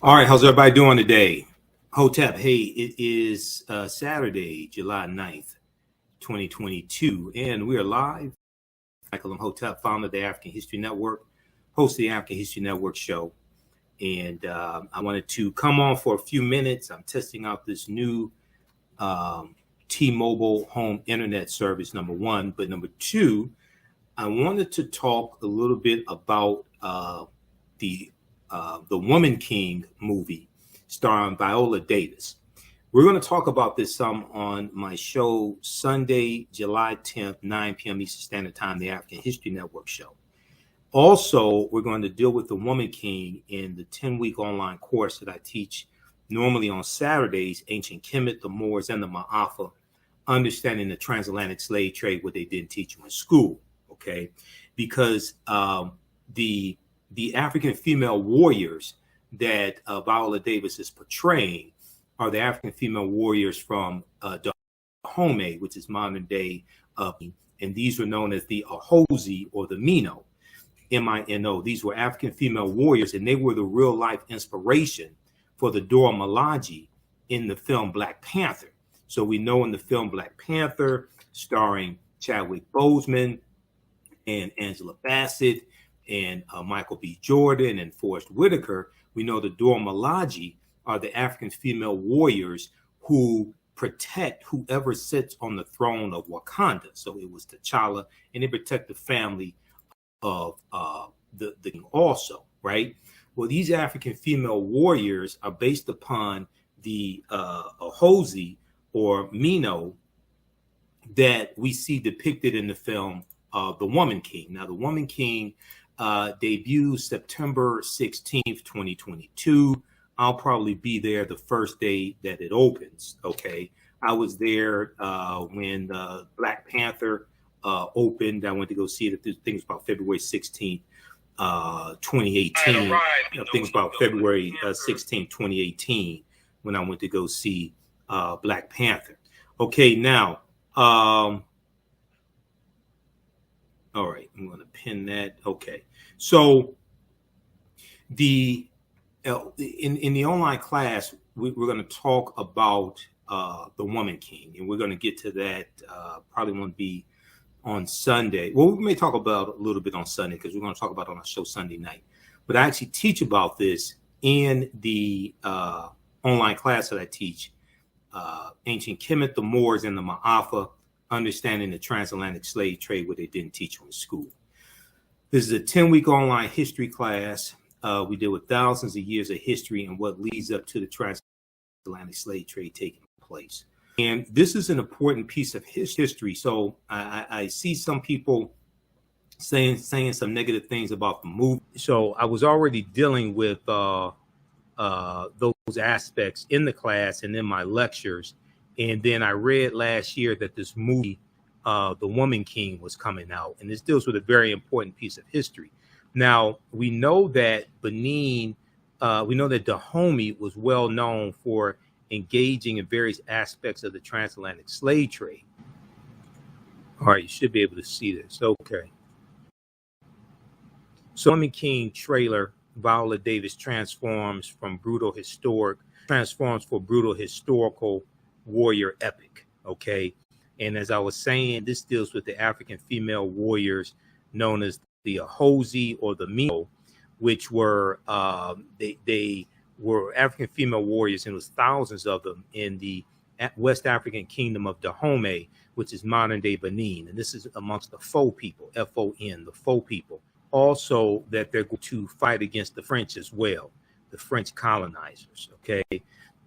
All right, how's everybody doing today? Hotep, hey, it is Saturday, July 9th, 2022, and we are live. Michael M. Hotep, founder of the African History Network, host of the African History Network show. And I wanted to come on for a few minutes. I'm testing out this new T-Mobile home internet service, number one. But number two, I wanted to talk a little bit about the Woman King movie starring Viola Davis. We're going to talk about this some on my show Sunday, July 10th, 9 p.m. Eastern Standard Time, the African History Network show. Also, we're going to deal with the Woman King in the 10-week online course that I teach normally on Saturdays, Ancient Kemet, the Moors, and the Ma'afa, understanding the transatlantic slave trade, what they didn't teach you in school, okay? Because the African female warriors that Viola Davis is portraying are the African female warriors from Dahomey, which is modern day, and these were known as the Ahozi or the Mino, M-I-N-O. These were African female warriors, and they were the real life inspiration for the Dora Milaje in the film Black Panther. So we know in the film Black Panther, starring Chadwick Boseman and Angela Bassett, and Michael B. Jordan and Forrest Whitaker, we know the Dora Milaje are the African female warriors who protect whoever sits on the throne of Wakanda. So it was T'Challa, and they protect the family of the king also, right? Well, these African female warriors are based upon the Ahozi or Mino that we see depicted in the film The Woman King. Now, The Woman King debuted September 16th, 2022. I'll probably be there the first day that it opens, okay? I was there when Black Panther opened. I went to go see it. I think it was about February 16th, 2018. I think it was about February 16th, 2018 when I went to go see Black Panther. Okay, now, all right, I'm going to pin that. Okay, so in the online class, we're going to talk about the Woman King, and we're going to get to that. Probably won't be on Sunday. Well, we may talk about a little bit on Sunday because we're going to talk about it on our show Sunday night. But I actually teach about this in the online class that I teach, Ancient Kemet, the Moors, and the Ma'afa, understanding the transatlantic slave trade, what they didn't teach you in school. This is a 10-week online history class. We deal with thousands of years of history and what leads up to the transatlantic slave trade taking place. And this is an important piece of history. So I see some people saying some negative things about the movie. So I was already dealing with those aspects in the class and in my lectures. And then I read last year that this movie, The Woman King, was coming out. And this deals with a very important piece of history. Now, we know that Benin, we know that Dahomey was well known for engaging in various aspects of the transatlantic slave trade. All right, you should be able to see this. Okay. So Woman King trailer, Viola Davis transforms for brutal historical warrior epic. Okay. And as I was saying, this deals with the African female warriors known as the Ahozi or the Mino, which were they were African female warriors, and it was thousands of them in the West African kingdom of Dahomey, which is modern day Benin. And this is amongst the Faux people, F-O-N, the Faux people. Also that they're going to fight against the French as well, the French colonizers, okay?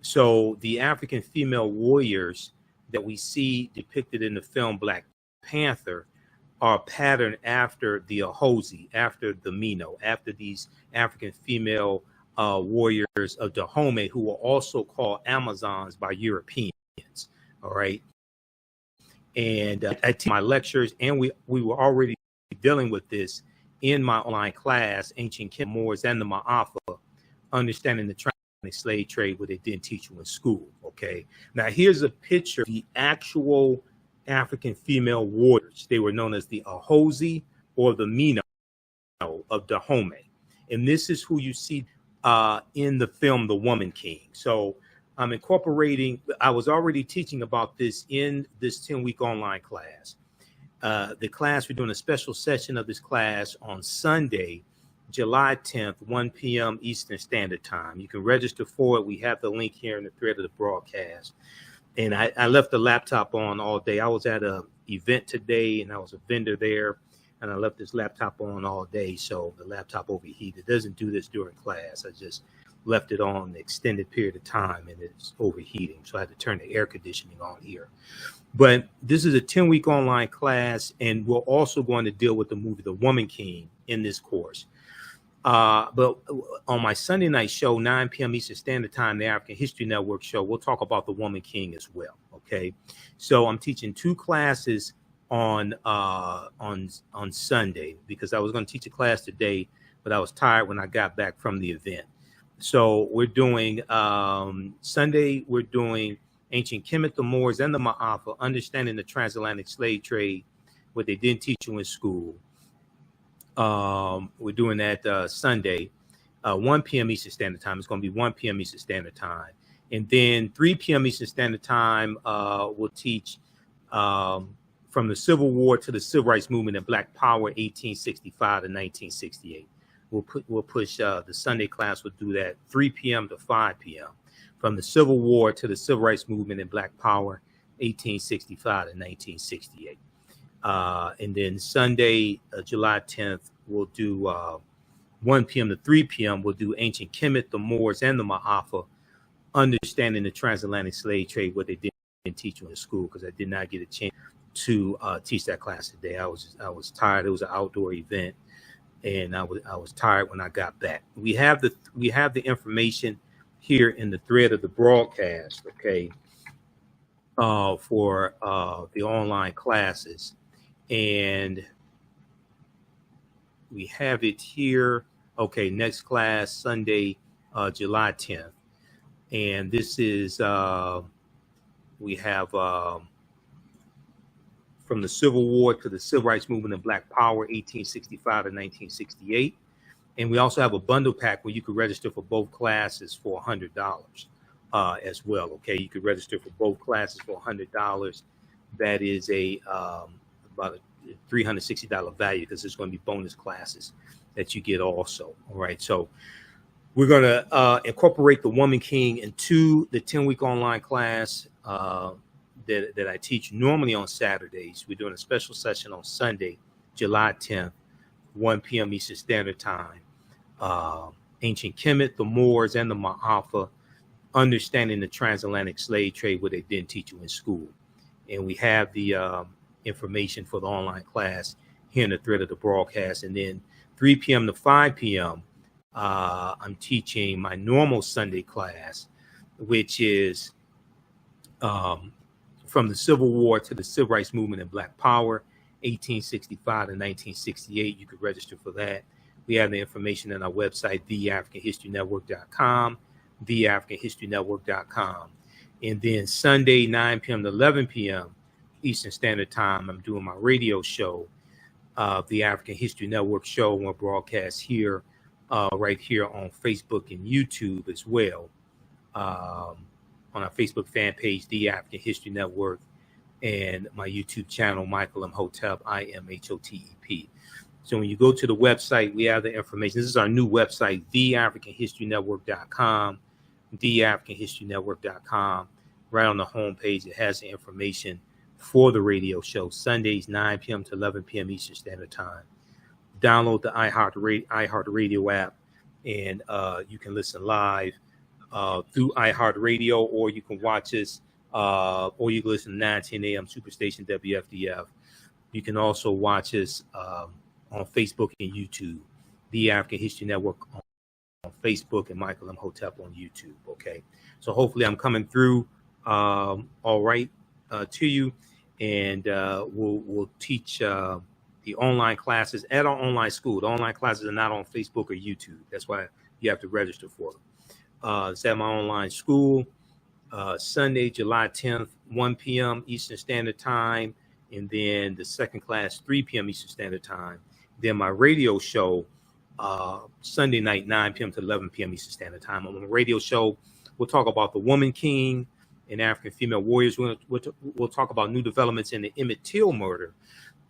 So the African female warriors that we see depicted in the film Black Panther are patterned after the Ahozi, after the Mino, after these African female warriors of Dahomey, who were also called Amazons by Europeans. All right. And I teach my lectures, and we were already dealing with this in my online class, Ancient Kemet, Moors, and the Ma'afa, understanding the transatlantic slave trade, what they didn't teach you in school. Okay. Now here's a picture of the actual African female warriors. They were known as the Ahozi or the Mino of Dahomey. And this is who you see in the film The Woman King. So I'm incorporating, I was already teaching about this in this 10-week online class. The class, we're doing a special session of this class on Sunday, July 10th, 1 p.m. Eastern Standard Time. You can register for it. We have the link here in the thread of the broadcast. And I left the laptop on all day. I was at an event today, and I was a vendor there, and I left this laptop on all day, so the laptop overheated. It doesn't do this during class. I just left it on an extended period of time, and it's overheating, so I had to turn the air conditioning on here. But this is a 10-week online class, and we're also going to deal with the movie The Woman King in this course. But on my Sunday night show, 9 p.m. Eastern Standard Time, the African History Network show, we'll talk about The Woman King as well, okay? So I'm teaching 2 classes on Sunday, because I was going to teach a class today, but I was tired when I got back from the event. So we're doing Sunday, we're doing Ancient Kemet, the Moors, and the Ma'afa, Understanding the Transatlantic Slave Trade, what they didn't teach you in school. We're doing that Sunday, 1 p.m. Eastern Standard Time. It's going to be 1 p.m. Eastern Standard Time. And then 3 p.m. Eastern Standard Time, we'll teach from the Civil War to the Civil Rights Movement and Black Power, 1865 to 1968. We'll push the Sunday class. We'll do that 3 p.m. to 5 p.m. From the Civil War to the Civil Rights Movement and Black Power, 1865 to 1968. And then Sunday, July 10th, we'll do 1 p.m. to 3 p.m. We'll do Ancient Kemet, the Moors, and the Ma'afa, Understanding the Transatlantic Slave Trade, what they didn't teach you in school, because I did not get a chance to teach that class today. I was tired. It was an outdoor event, and I was tired when I got back. We have the information here in the thread of the broadcast, okay, for the online classes, and we have it here. Okay, next class Sunday, July 10th, and this is we have from the Civil War to the Civil Rights Movement and Black Power, 1865 to 1968. And we also have a bundle pack where you could register for both classes for $100 as well. Okay, you could register for both classes for $100. That is about a $360 value, because there's going to be bonus classes that you get also. All right, so we're going to incorporate The Woman King into the 10-week online class that I teach normally on Saturdays. We're doing a special session on Sunday, July 10th, 1 p.m. Eastern Standard Time. Ancient Kemet, the Moors, and the Ma'afa, Understanding the Transatlantic Slave Trade, what they didn't teach you in school. And we have the information for the online class here in the thread of the broadcast. And then 3 p.m. to 5 p.m., I'm teaching my normal Sunday class, which is from the Civil War to the Civil Rights Movement and Black Power, 1865 to 1968. You could register for that. We have the information on our website, theafricanhistorynetwork.com, theafricanhistorynetwork.com. And then Sunday, 9 p.m. to 11 p.m. Eastern Standard Time, I'm doing my radio show, the African History Network show, and we'll broadcast here, right here on Facebook and YouTube as well. On our Facebook fan page, The African History Network, and my YouTube channel, Michael Imhotep, IMHOTEP. So when you go to the website, we have the information. This is our new website, theafricanhistorynetwork.com, theafricanhistorynetwork.com. Right on the homepage, it has the information for the radio show, Sundays, 9 p.m. to 11 p.m. Eastern Standard Time. Download the iHeartRadio app, and you can listen live through iHeartRadio, or you can watch us, or you can listen to 9:10 a.m. Superstation WFDF. You can also watch us on Facebook and YouTube, The African History Network on Facebook, and Michael Imhotep on YouTube. Okay, so hopefully I'm coming through all right to you, and we'll teach the online classes at our online school. The online classes are not on Facebook or YouTube. That's why you have to register for them. It's at my online school, Sunday, July 10th, 1 p.m. Eastern Standard Time, and then the second class, 3 p.m. Eastern Standard Time. Then my radio show Sunday night, 9 p.m. to 11 p.m. Eastern Standard Time. On the radio show, we'll talk about the Woman King and African female warriors. We'll talk about new developments in the Emmett Till murder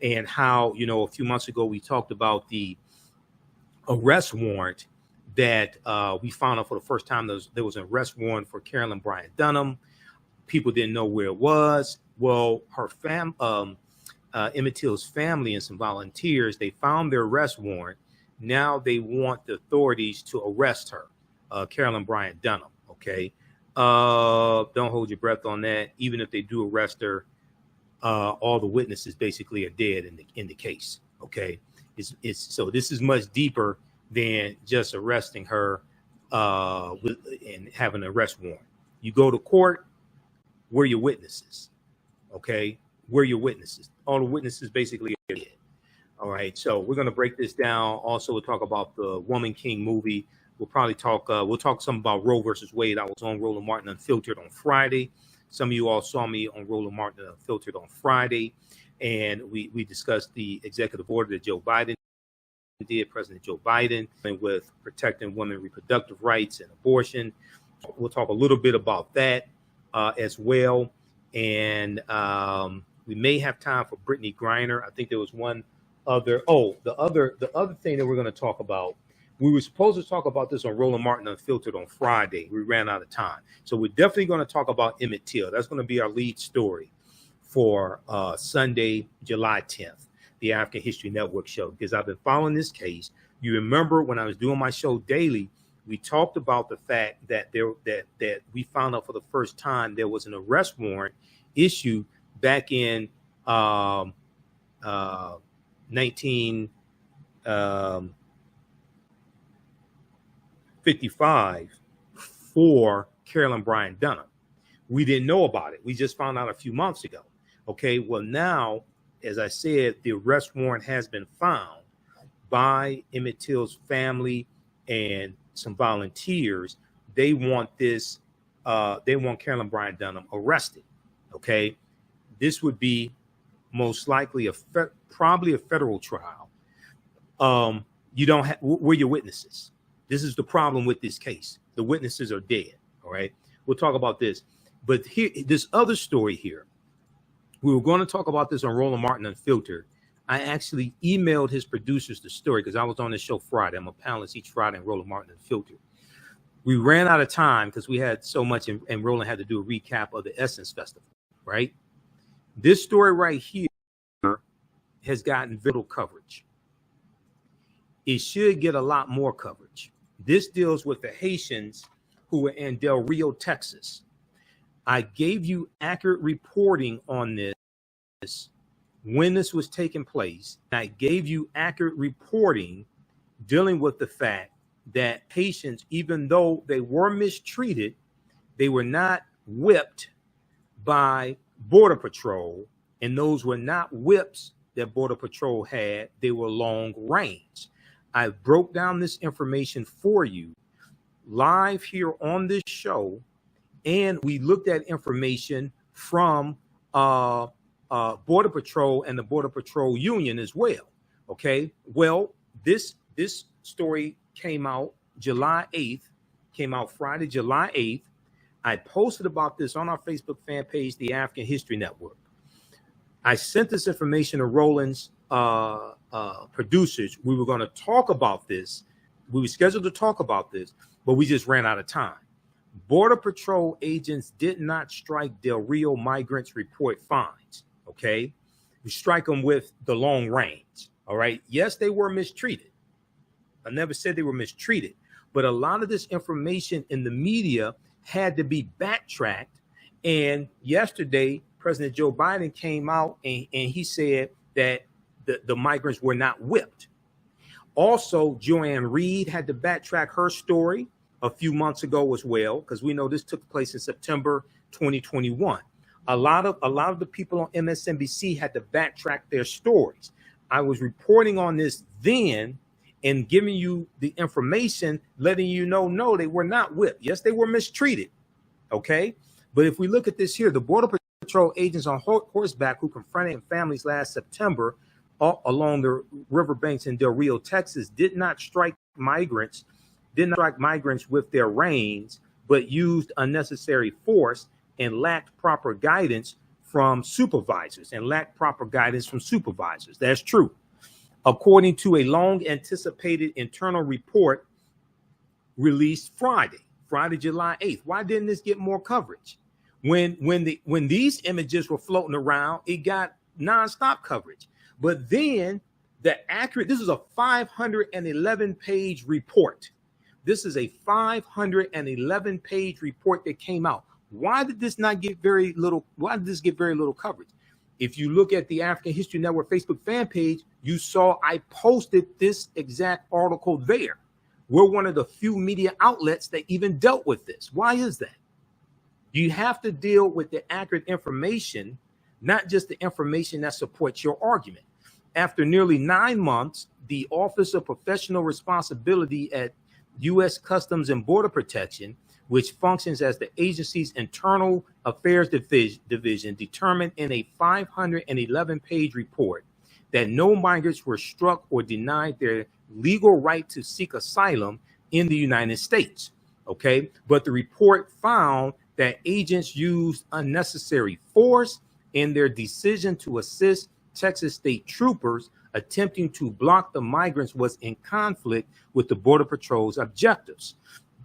and how, a few months ago we talked about the arrest warrant that we found out for the first time. There was an arrest warrant for Carolyn Bryant Dunham. People didn't know where it was. Well, her Emmett Till's family and some volunteers, they found their arrest warrant. Now they want the authorities to arrest her, Carolyn Bryant Dunham. Okay, don't hold your breath on that. Even if they do arrest her, all the witnesses basically are dead in the case. Okay, so this is much deeper than just arresting her and having an arrest warrant. You go to court, where are your witnesses? Okay, where are your witnesses? All the witnesses basically are dead. All right, so we're going to break this down. Also, we'll talk about the Woman King movie. We'll probably talk. We'll talk some about Roe versus Wade. I was on Roland Martin Unfiltered on Friday. Some of you all saw me on Roland Martin Unfiltered on Friday, and we discussed the executive order that Joe Biden did, President Joe Biden, with protecting women's reproductive rights and abortion. We'll talk a little bit about that as well, and we may have time for Brittany Griner. I think there was one other. Oh, the other thing that we're going to talk about. We were supposed to talk about this on Roland Martin Unfiltered on Friday. We ran out of time, so we're definitely going to talk about Emmett Till. That's going to be our lead story for Sunday, July 10th. The African History Network show, because I've been following this case. You remember when I was doing my show daily, we talked about the fact that that we found out for the first time there was an arrest warrant issued back in 1955 for Carolyn Bryant Dunham. We didn't know about it. We just found out a few months ago. Okay, well now, as I said, the arrest warrant has been found by Emmett Till's family and some volunteers. They want this. They want Carolyn Bryant Dunham arrested. Okay, this would be most likely probably a federal trial. You don't have. Where are your witnesses? This is the problem with this case. The witnesses are dead. All right, we'll talk about this. But here, this other story here. We were going to talk about this on Roland Martin Unfiltered. I actually emailed his producers the story because I was on the show Friday. I'm a panelist each Friday in Roland Martin Unfiltered. We ran out of time because we had so much, and Roland had to do a recap of the Essence Festival, right? This story right here has gotten little coverage. It should get a lot more coverage. This deals with the Haitians who were in Del Rio, Texas. I gave you accurate reporting on this when this was taking place. I gave you accurate reporting dealing with the fact that Haitians, even though they were mistreated, they were not whipped by Border Patrol, and those were not whips that Border Patrol had. They were long range. I broke down this information for you live here on this show. And we looked at information from Border Patrol and the Border Patrol Union as well. Okay. Well, this story came out July 8th, came out Friday, July 8th. I posted about this on our Facebook fan page, the African History Network. I sent this information to Roland's producers. We were going to talk about this. We were scheduled to talk about this, but we just ran out of time. Border Patrol agents did not strike Del Rio migrants report fines. Okay. We strike them with the long range. All right. Yes, they were mistreated. I never said they were mistreated, but a lot of this information in the media had to be backtracked. And yesterday, President Joe Biden came out and he said that the migrants were not whipped. Also, Joanne Reed had to backtrack her story a few months ago as well, because we know this took place in September 2021. A lot of the people on MSNBC had to backtrack their stories. I was reporting on this then and giving you the information, letting you know, no, they were not whipped. Yes, they were mistreated. Okay. But if we look at this here, the Border Patrol agents on horseback who confronted families last September along the riverbanks in Del Rio, Texas, did not strike migrants with their reins, but used unnecessary force and lacked proper guidance from supervisors. That's true. According to a long anticipated internal report released Friday, July 8th. Why didn't this get more coverage? When these images were floating around, it got nonstop coverage. But then this is a 511-page report. This is a 511-page report that came out. Why did this get very little coverage? If you look at the African History Network Facebook fan page, you saw I posted this exact article there. We're one of the few media outlets that even dealt with this. Why is that? You have to deal with the accurate information, not just the information that supports your argument. After nearly 9 months, the Office of Professional Responsibility at U.S. Customs and Border Protection, which functions as the agency's internal affairs division, determined in a 511-page report that no migrants were struck or denied their legal right to seek asylum in the United States. Okay, but the report found that agents used unnecessary force in their decision to assist Texas state troopers attempting to block the migrants was in conflict with the Border Patrol's objectives.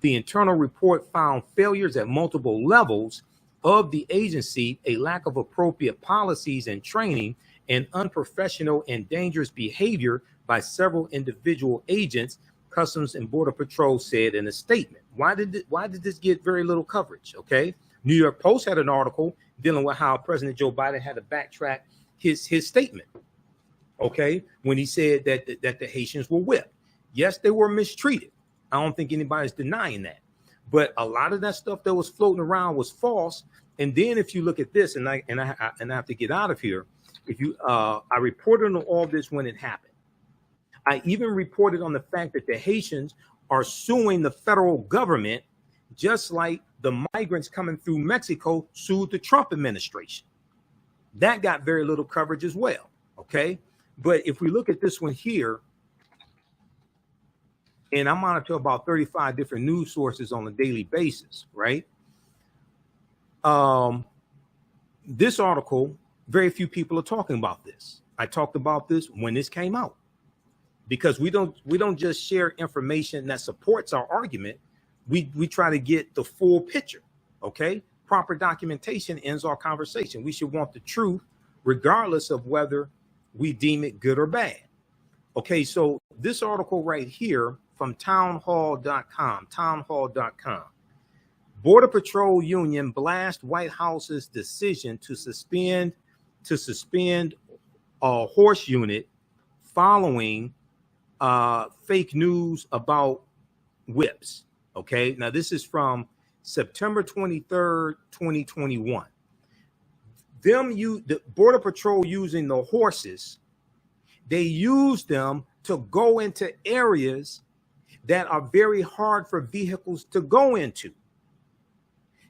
The internal report found failures at multiple levels of the agency, a lack of appropriate policies and training, and unprofessional and dangerous behavior by several individual agents, Customs and Border Patrol said in a statement. Why did this get very little coverage? Okay, New York Post had an article dealing with how President Joe Biden had to backtrack his statement. Okay, when he said that the Haitians were whipped. Yes, they were mistreated. I don't think anybody's denying that. But a lot of that stuff that was floating around was false. And then if you look at this, and I have to get out of here. I reported on all this when it happened. I even reported on the fact that the Haitians are suing the federal government, just like the migrants coming through Mexico sued the Trump administration. That got very little coverage as well. Okay. But if we look at this one here, and I monitor about 35 different news sources on a daily basis, right? This article, very few people are talking about this. I talked about this when this came out, because we don't just share information that supports our argument. We try to get the full picture. Okay, proper documentation ends our conversation. We should want the truth, regardless of whether we deem it good or bad. Okay, so this article right here from townhall.com. Border Patrol Union blast White House's decision to suspend a horse unit following fake news about whips. Okay, now this is from September 23rd, 2021. The Border Patrol using the horses, they use them to go into areas that are very hard for vehicles to go into.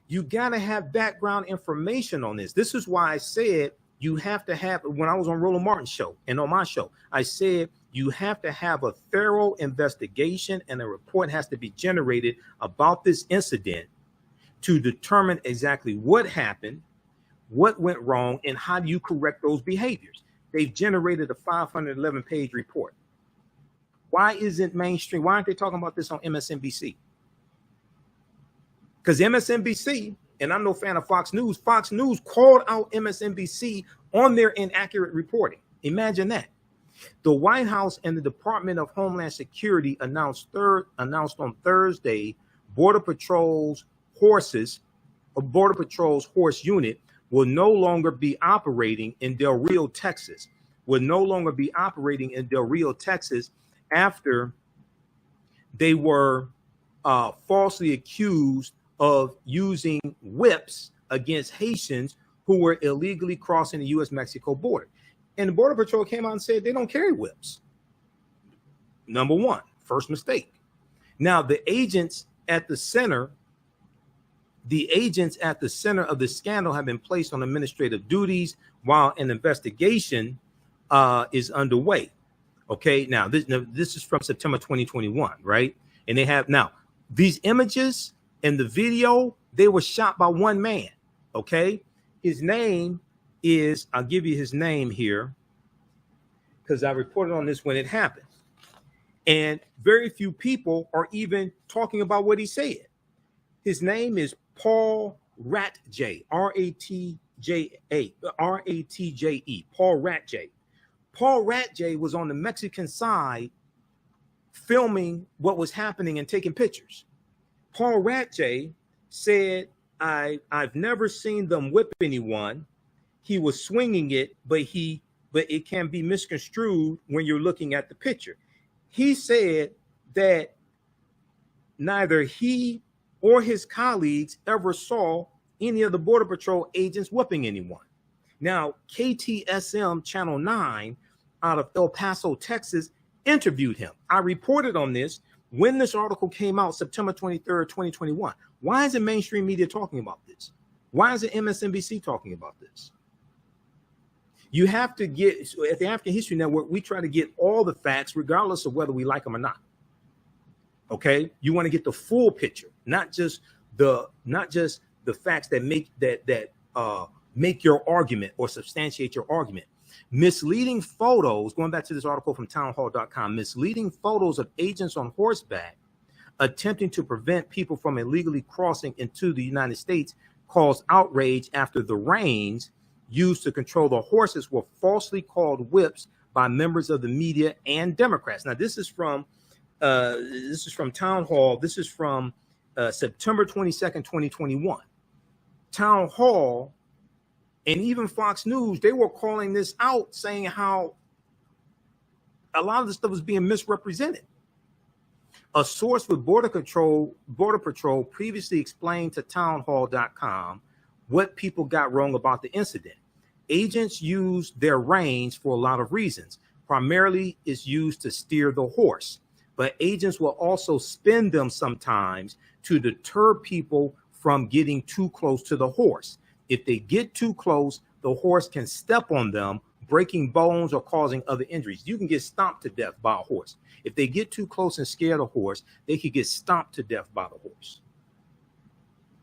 You got to have background information on this. This is why I said you have to have, when I was on Roland Martin's show and on my show, I said you have to have a thorough investigation and a report has to be generated about this incident to determine exactly what happened, what went wrong, and how do you correct those behaviors. They've generated a 511-page report. Why isn't mainstream? Why aren't they talking about this on MSNBC? Because MSNBC, and I'm no fan of Fox News called out MSNBC on their inaccurate reporting. Imagine that. The White House and the Department of Homeland Security announced on Thursday Border Patrol's horse unit will no longer be operating in Del Rio, Texas. After they were falsely accused of using whips against Haitians who were illegally crossing the U.S.-Mexico border. And the Border Patrol came out and said they don't carry whips. Number one, first mistake. Now, the agents at the center of the scandal have been placed on administrative duties while an investigation is underway. Okay, now this is from September 2021, right? And they have now these images and the video, they were shot by one man. Okay, his name is, I'll give you his name here because I reported on this when it happened. And very few people are even talking about what he said. His name is Paul Ratje, R-A-T-J-E, Paul Ratje. Paul Ratje was on the Mexican side filming what was happening and taking pictures. Paul Ratje said, I've never seen them whip anyone. He was swinging it, but it can be misconstrued when you're looking at the picture. He said that neither he or his colleagues ever saw any of the Border Patrol agents whipping anyone. Now, KTSM Channel 9 out of El Paso, Texas, interviewed him. I reported on this when this article came out, September 23rd, 2021. Why isn't mainstream media talking about this? Why isn't MSNBC talking about this? You have to get, at the African History Network, we try to get all the facts, regardless of whether we like them or not. Okay, you want to get the full picture, not just the facts that make your argument or substantiate your argument. Misleading photos, going back to this article from townhall.com, misleading photos of agents on horseback attempting to prevent people from illegally crossing into the United States caused outrage after the reins used to control the horses were falsely called whips by members of the media and Democrats. Now, this is from Town Hall. This is from September 22nd, 2021. Town Hall and even Fox News, they were calling this out, saying how a lot of the stuff was being misrepresented. A source with Border Patrol previously explained to townhall.com what people got wrong about the incident. Agents use their reins for a lot of reasons. Primarily, it's used to steer the horse, but agents will also spin them sometimes to deter people from getting too close to the horse. If they get too close, the horse can step on them, breaking bones or causing other injuries. You can get stomped to death by a horse. If they get too close and scare the horse, they could get stomped to death by the horse.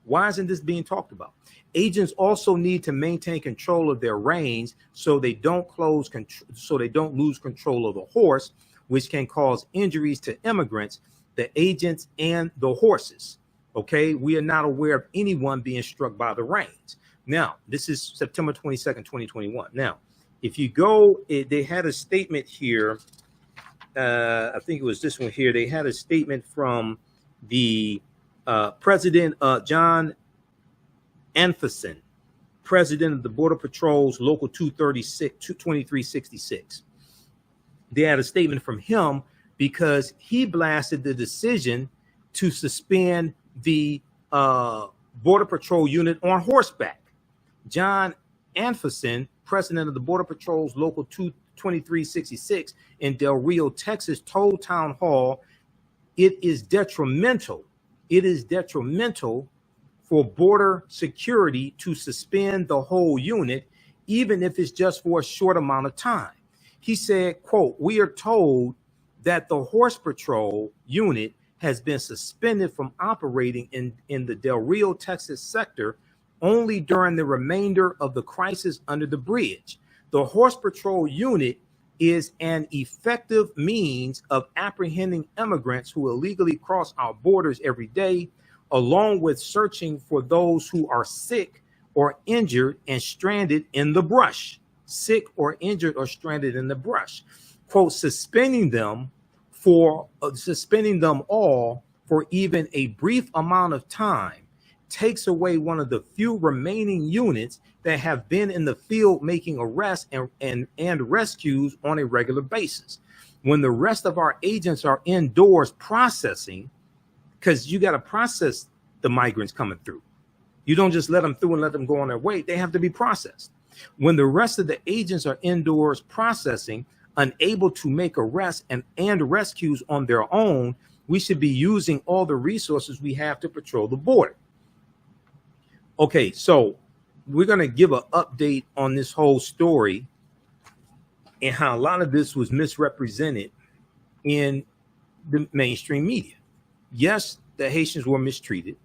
Why isn't this being talked about? Agents also need to maintain control of their reins so they don't lose control of the horse, which can cause injuries to immigrants, the agents, and the horses. Okay, we are not aware of anyone being struck by the reins. Now, this is September 22nd, 2021. Now, if you go, they had a statement here. I think it was this one here. They had a statement from the President John Anferson, President of the Border Patrol's Local 2366. They had a statement from him because he blasted the decision to suspend the Border Patrol unit on horseback. John Anferson, President of the Border Patrol's Local 2366 in Del Rio, Texas, told Town Hall it is detrimental for border security to suspend the whole unit, even if it's just for a short amount of time. He said, quote, "We are told that the Horse Patrol unit has been suspended from operating in the Del Rio, Texas sector only during the remainder of the crisis under the bridge. The Horse Patrol unit is an effective means of apprehending immigrants who illegally cross our borders every day, along with searching for those who are sick or injured and stranded in the brush." Sick or injured or stranded in the brush. Quote, suspending them all for even a brief amount of time takes away one of the few remaining units that have been in the field making arrests and rescues on a regular basis. When the rest of our agents are indoors processing, because you got to process the migrants coming through. You don't just let them through and let them go on their way. They have to be processed. When the rest of the agents are indoors processing, unable to make arrests and rescues on their own, we should be using all the resources we have to patrol the border. Okay, so we're going to give an update on this whole story. and how a lot of this was misrepresented in the mainstream media. Yes, the Haitians were mistreated.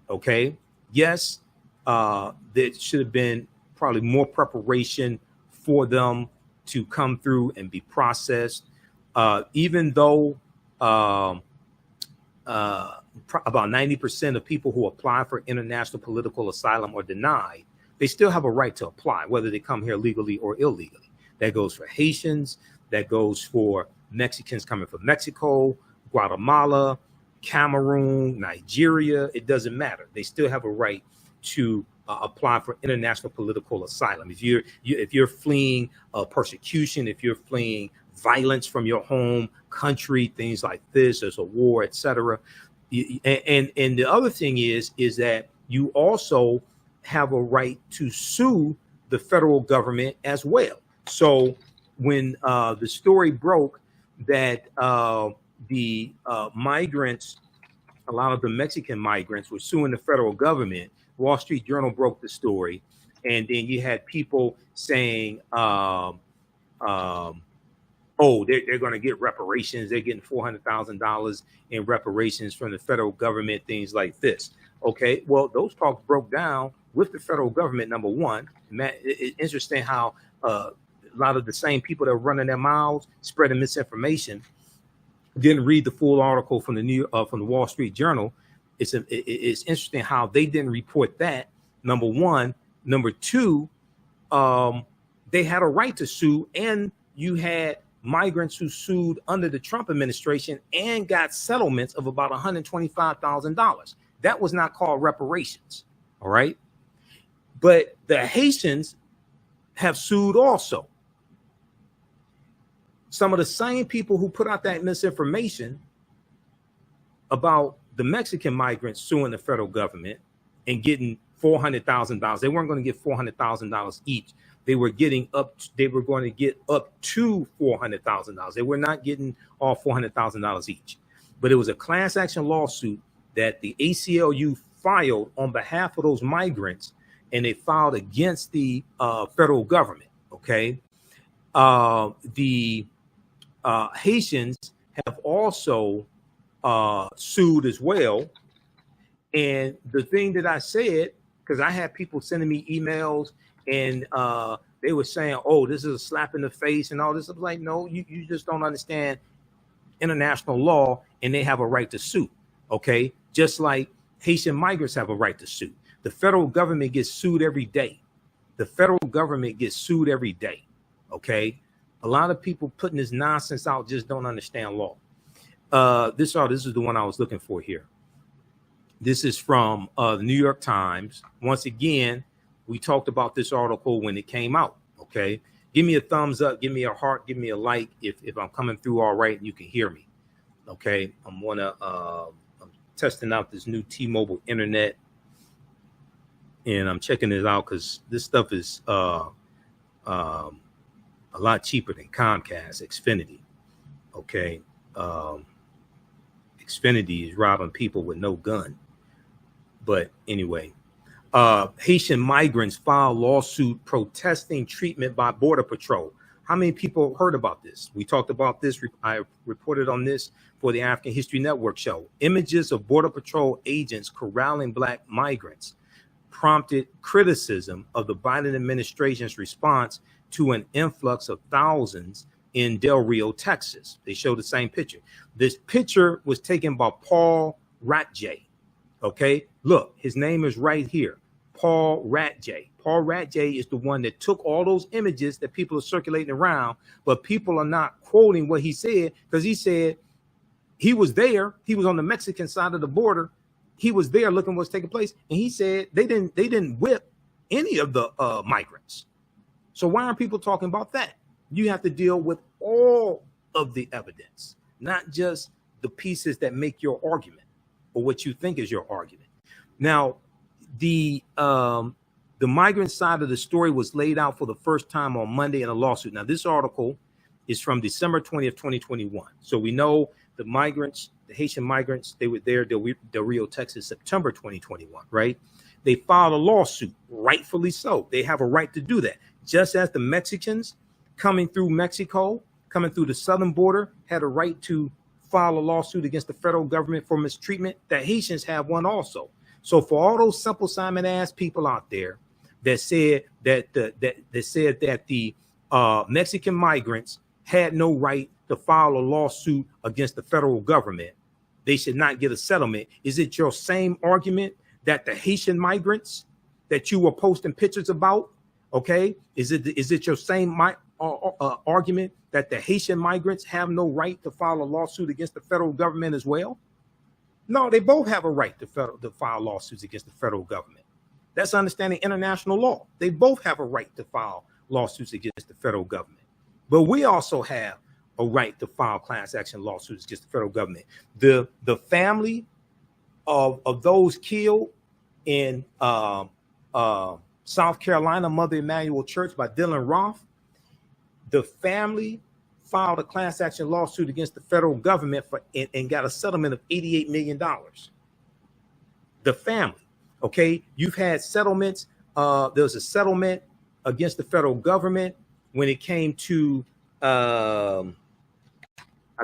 Okay. Yes, there should have been probably more preparation for them to come through and be processed. Even though about 90% of people who apply for international political asylum are denied, they still have a right to apply, whether they come here legally or illegally. That goes for Haitians. That goes for Mexicans coming from Mexico, Guatemala, Cameroon, Nigeria. It doesn't matter. They still have a right to apply for international political asylum. If you're fleeing persecution, if you're fleeing violence from your home country, things like this, there's a war, etc. And the other thing is that you also have a right to sue the federal government as well. So when the story broke that the migrants, a lot of the Mexican migrants were suing the federal government, Wall Street Journal broke the story. And then you had people saying, oh, they're going to get reparations. They're getting $400,000 in reparations from the federal government, things like this. Okay, well, those talks broke down with the federal government, number one. It's interesting how a lot of the same people that were running their mouths, spreading misinformation, didn't read the full article from the Wall Street Journal. It's interesting how they didn't report that, number one. Number two, they had a right to sue, and you had migrants who sued under the Trump administration and got settlements of about $125,000. That was not called reparations, all right? But the Haitians have sued also. Some of the same people who put out that misinformation about the Mexican migrants suing the federal government and getting $400,000. They weren't going to get $400,000 each. They were going to get up to $400,000. They were not getting all $400,000 each. But it was a class action lawsuit that the ACLU filed on behalf of those migrants, and they filed against the federal government. Okay. The Haitians have also sued as well. And the thing that I said, because I had people sending me emails and they were saying, oh, this is a slap in the face and all this. I was like, no, you just don't understand international law, and they have a right to sue. Okay. Just like Haitian migrants have a right to sue. The federal government gets sued every day. The federal government gets sued every day. Okay. A lot of people putting this nonsense out just don't understand law. This is the one I was looking for here. This is from the New York Times. Once again, we talked about this article when it came out. Okay. Give me a thumbs up. Give me a heart. Give me a like if I'm coming through all right and you can hear me. Okay. I'm testing out this new T-Mobile internet, and I'm checking it out because this stuff is a lot cheaper than Comcast, Xfinity. Okay. Xfinity is robbing people with no gun. But anyway, Haitian migrants file lawsuit protesting treatment by Border Patrol. How many people heard about this? We talked about this. I reported on this for the African History Network show. Images of Border Patrol agents corralling Black migrants prompted criticism of the Biden administration's response to an influx of thousands in Del Rio, Texas. They show the same picture. This picture was taken by Paul Ratje. Okay, look, his name is right here, Paul Ratje. Paul Ratje is the one that took all those images that people are circulating around, but people are not quoting what he said, because he said he was there. He was on the Mexican side of the border. He was there looking what's taking place, and he said they didn't whip any of the migrants. So why aren't people talking about that? You have to deal with all of the evidence, not just the pieces that make your argument or what you think is your argument. Now, the migrant side of the story was laid out for the first time on Monday in a lawsuit. Now, this article is from December 20th, 2021. So we know the migrants, the Haitian migrants, they were there, Del Rio, Texas, September 2021, right? They filed a lawsuit, rightfully so. They have a right to do that. Just as the Mexicans coming through Mexico, coming through the southern border, had a right to file a lawsuit against the federal government for mistreatment. The Haitians have one also. So for all those Simple Simon ass people out there that said that the Mexican migrants had no right to file a lawsuit against the federal government, they should not get a settlement. Is it your same argument that the Haitian migrants that you were posting pictures about? Okay, is it your same argument that the Haitian migrants have no right to file a lawsuit against the federal government as well? No, they both have a right to file lawsuits against the federal government. That's understanding international law. They both have a right to file lawsuits against the federal government. But we also have a right to file class action lawsuits against the federal government. The family of those killed in South Carolina, Mother Emanuel Church by Dylan Roth, the family filed a class action lawsuit against the federal government and got a settlement of $88 million. The family, okay? You've had settlements. There was a settlement against the federal government when it came to, I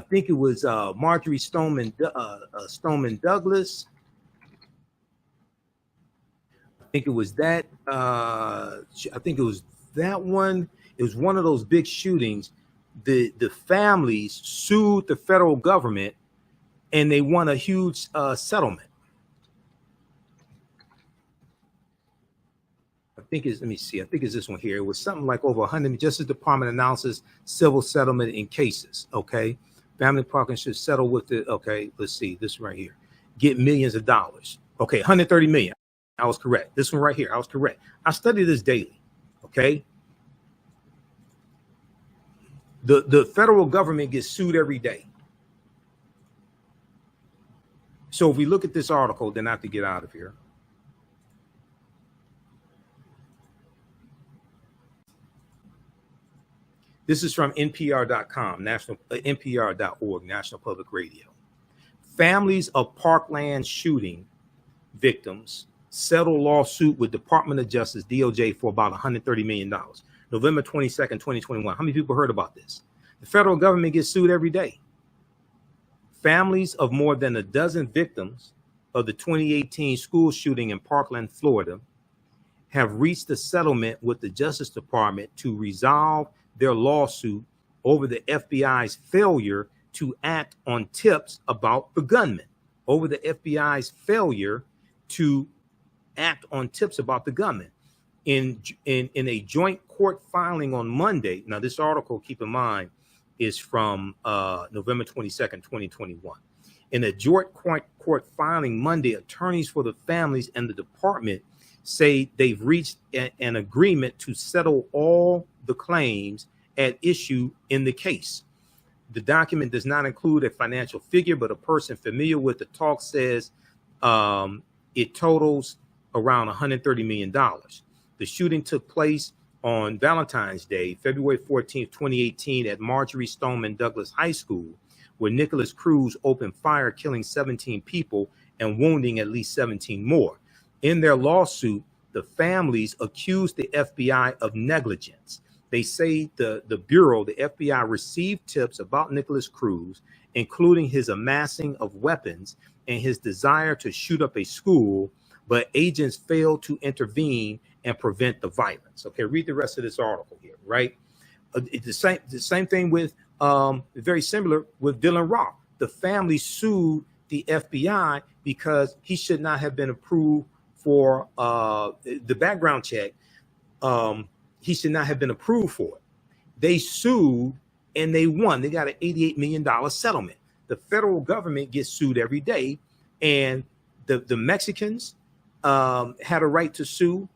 think it was Marjorie Stoneman Douglas. I think it was that. I think it was that one. It was one of those big shootings. The families sued the federal government, and they won a huge settlement. I think it's, let me see. I think it's this one here. It was something like over 100. Justice Department announces civil settlement in cases. Okay, family Parkland should settle with it. Okay, let's see this right here. Get millions of dollars. Okay, 130 million. I was correct. This one right here. I was correct. I study this daily. Okay. The federal government gets sued every day. So if we look at this article, then I have to get out of here. This is from NPR.com, NPR.org, National Public Radio. Families of Parkland shooting victims settle lawsuit with Department of Justice, DOJ, for about $130 million. November 22nd, 2021. How many people heard about this? The federal government gets sued every day. Families of more than a dozen victims of the 2018 school shooting in Parkland, Florida, have reached a settlement with the Justice Department to resolve their lawsuit over the FBI's failure to act on tips about the gunman. Over the FBI's failure to act on tips about the gunman. In a joint court filing on Monday. Now, this article, keep in mind, is from November 22nd, 2021. In a joint court filing Monday, attorneys for the families and the department say they've reached an agreement to settle all the claims at issue in the case. The document does not include a financial figure, but a person familiar with the talk says it totals around $130 million. The shooting took place on Valentine's Day, February 14th, 2018, at Marjorie Stoneman Douglas High School, where Nicholas Cruz opened fire, killing 17 people and wounding at least 17 more. In their lawsuit, the families accused the FBI of negligence. They say the Bureau, the FBI, received tips about Nicholas Cruz, including his amassing of weapons and his desire to shoot up a school, but agents failed to intervene and prevent the violence. Okay, read the rest of this article here, right? The same thing with, very similar with Dylan Roth. The family sued the FBI because he should not have been approved for the background check. He should not have been approved for it. They sued and they won. They got an $88 million settlement. The federal government gets sued every day, and the Mexicans had a right to sue,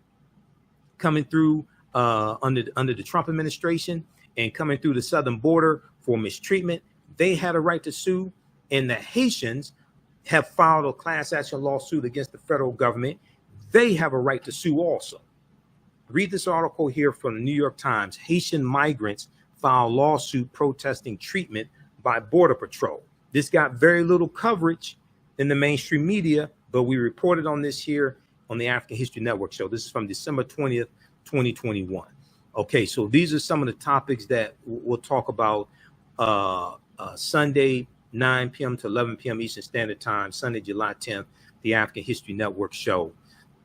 coming through under the Trump administration and coming through the southern border for mistreatment. They had a right to sue, and the Haitians have filed a class action lawsuit against the federal government. They have a right to sue also. Read this article here from the New York Times. Haitian migrants file lawsuit protesting treatment by Border Patrol. This got very little coverage in the mainstream media, but we reported on this here on the African History Network show. This is from December 20th, 2021. Okay, so these are some of the topics that we'll talk about Sunday, 9 p.m. to 11 p.m. Eastern Standard Time, Sunday, July 10th, the African History Network show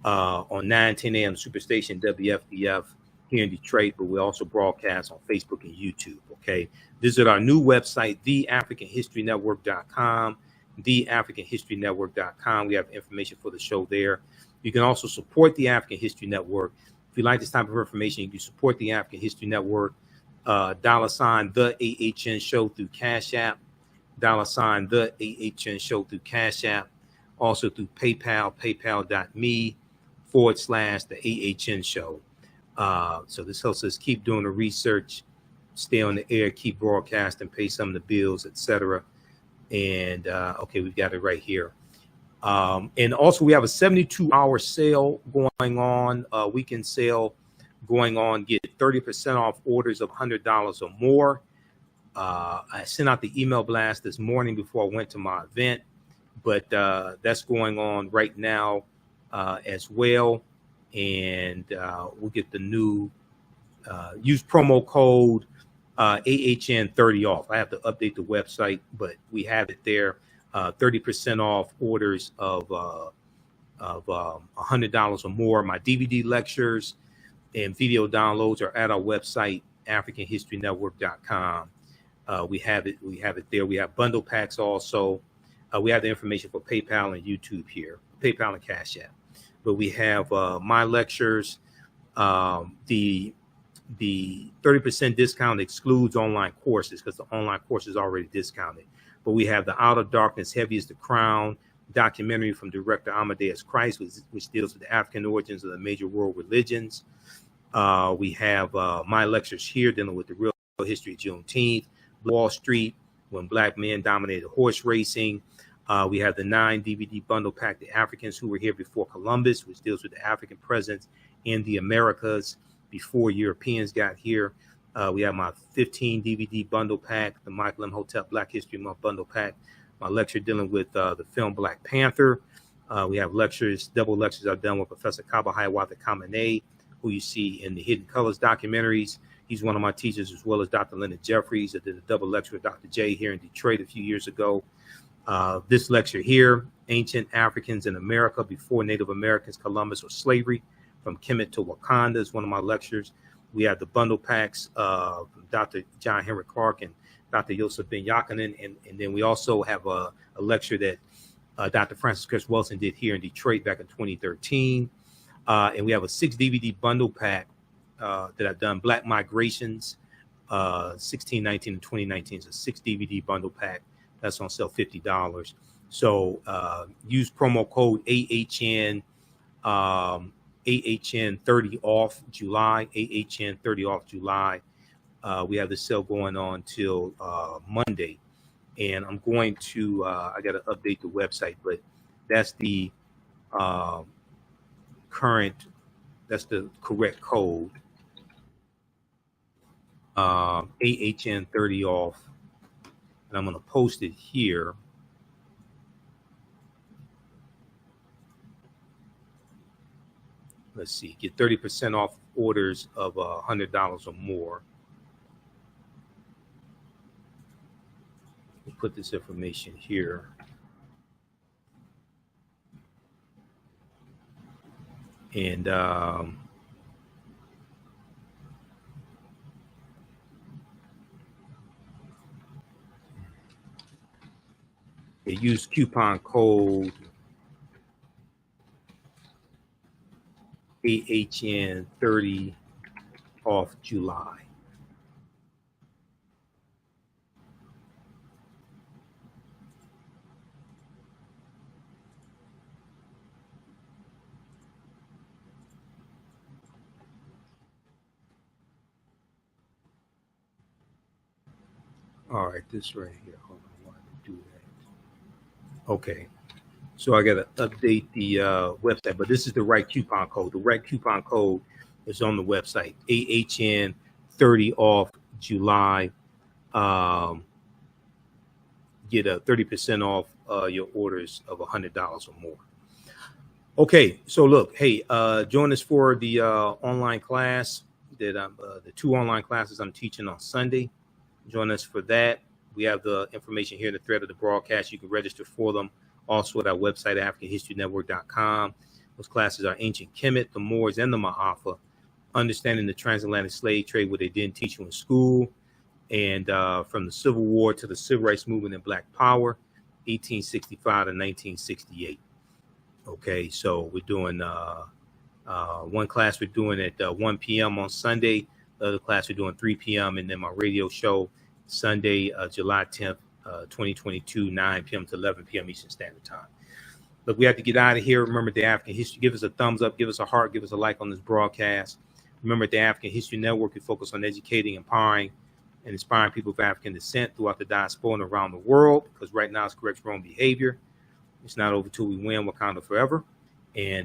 on 9:10 a.m. Superstation WFDF here in Detroit, but we also broadcast on Facebook and YouTube. Okay, visit our new website, theafricanhistorynetwork.com, theafricanhistorynetwork.com. We have information for the show there. You can also support the African History Network. If you like this type of information, you can support the African History Network, $, the AHN show through Cash App, $, the AHN show through Cash App, also through PayPal, paypal.me / the AHN show. So this helps us keep doing the research, stay on the air, keep broadcasting, pay some of the bills, etc. And okay, we've got it right here. And also we have a 72-hour sale going on, weekend sale going on. Get 30% off orders of $100 or more. I sent out the email blast this morning before I went to my event, but that's going on right now as well. And we'll get the new use promo code AHN30 off. I have to update the website, but we have it there. 30% off orders of $100 or more. My DVD lectures and video downloads are at our website, AfricanHistoryNetwork.com. We have it there. We have bundle packs also. We have the information for PayPal and YouTube here, PayPal and Cash App. But we have my lectures. The 30% discount excludes online courses because the online course is already discounted. But we have the Out of Darkness, Heavy is the Crown documentary from director Amadeus Christ, which deals with the African origins of the major world religions. We have my lectures here dealing with the real history of Juneteenth, Wall Street, when black men dominated horse racing. We have the 9 DVD bundle pack, The Africans Who Were Here Before Columbus, which deals with the African presence in the Americas before Europeans got here. We have my 15 DVD bundle pack, the Michael Imhotep Black History Month bundle pack, my lecture dealing with the film Black Panther. We have lectures, double lectures I've done with Professor Kaba Hiawatha Kamene, who you see in the Hidden Colors documentaries. He's one of my teachers, as well as Dr. Leonard Jeffries. I did a double lecture with Dr. J here in Detroit a few years ago. This lecture here, Ancient Africans in America Before Native Americans, Columbus, or Slavery, from Kemet to Wakanda, is one of my lectures. We have the bundle packs from Dr. John Henry Clark and Dr. Yosef Ben Yakinen. And then we also have a lecture that Dr. Francis Chris Wilson did here in Detroit back in 2013. And we have a 6 DVD bundle pack that I've done, Black Migrations, 1619 and 2019. It's a 6 DVD bundle pack. That's on sale, $50. So use promo code AHN, AHN30 off July, AHN30 off July. We have the sale going on till Monday. And I'm going to, I got to update the website, but that's the that's the correct code. AHN30 off. And I'm going to post it here. Let's see, get 30% off orders of $100 or more. We'll put this information here. And use coupon code AHN30 off July. All right, this right here. Hold on, why did I do that? Okay. So I got to update the website, but this is the right coupon code. The right coupon code is on the website, AHN30 off July. Get a 30% off your orders of $100 or more. Okay, so look, hey, join us for the online class. that the 2 online classes I'm teaching on Sunday. Join us for that. We have the information here in the thread of the broadcast. You can register for them also at our website, AfricanHistoryNetwork.com. Those classes are Ancient Kemet, the Moors, and the Ma'afa, understanding the transatlantic slave trade, what they didn't teach you in school, and from the Civil War to the Civil Rights Movement and Black Power, 1865 to 1968. Okay, so we're doing one class we're doing at 1 p.m. on Sunday. The other class we're doing 3 p.m. And then my radio show Sunday, July 10th, 2022, 9 p.m. to 11 p.m. Eastern Standard Time. Look, we have to get out of here. Remember the African History. Give us a thumbs up. Give us a heart. Give us a like on this broadcast. Remember the African History Network. We focus on educating, empowering, and inspiring people of African descent throughout the diaspora and around the world. Because right now it's correct wrong behavior. It's not over till we win. Wakanda forever. And